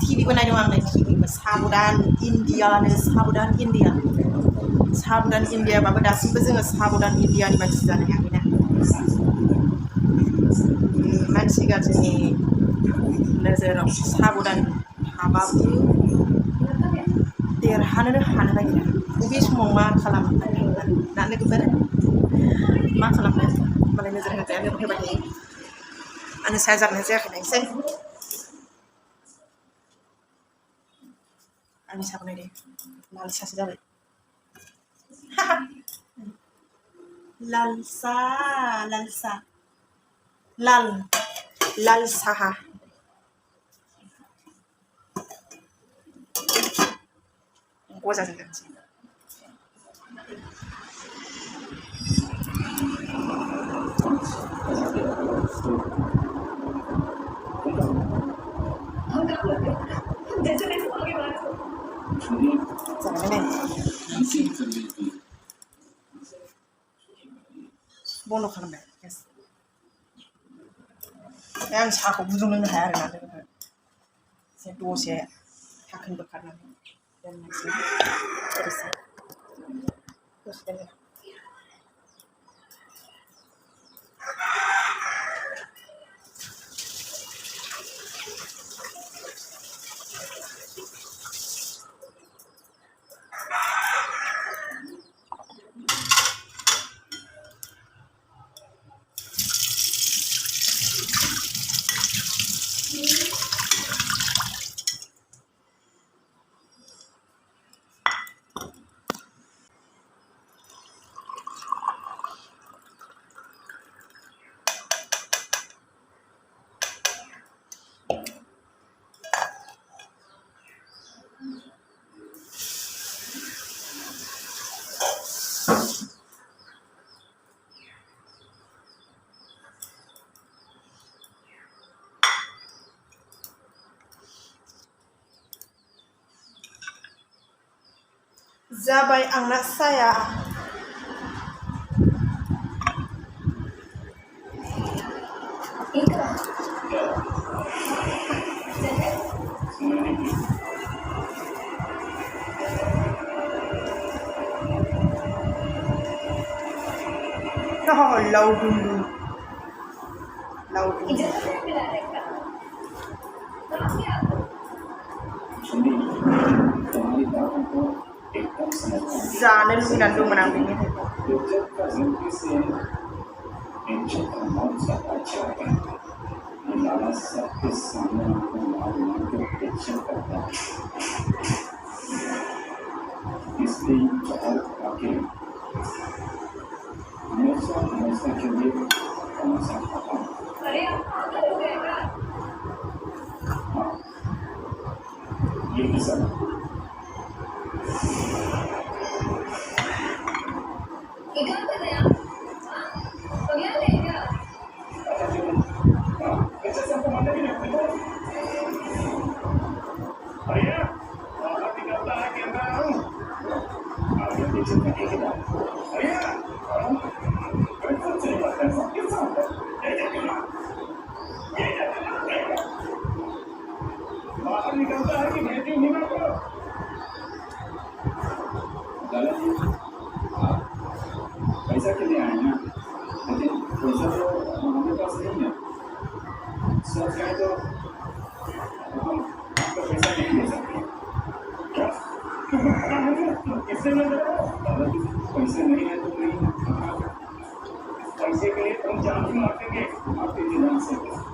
टिभिबो नायदों आङो टिभिबो साबधान इण्डियानो साबधान इण्डियाबाबो दासिमबो जोङो साबधान इण्डियानि मानसि जानो हायाखैना मानसि गाज्रिनि नोजोराव साबधान थाबाबो देरहानोनो हानो नागिरा बबे समाव मा खालामनो ना लोगोफोर मा खालामनो मालाय नोजोर होग्राया नोजोर होबाय थायो आंनो साया जागोन जायाखै नायसै आंनि साखौ नायदे लाल सासो जाबाय लाल साहा गजाजों जानोसै बन्द' खालामबाय आं साहाखौ गुदुं लोंनो हाया आरोना लोगोफोर एसे दसे थाखोन बोखारनानै दोननोसै दसे दोनो जाबाय आंना साया लावदुम जानो लुबैनानै दंमोन आं बेनि पैसा के लिए आए ना लेकिन पैसा तो हमारे पास नहीं है सोच रहे तो हम आपको पैसा नहीं दे सकते क्या इससे पैसे नहीं है तो नहीं पैसे के लिए हम जान भी मार देंगे आपके जान से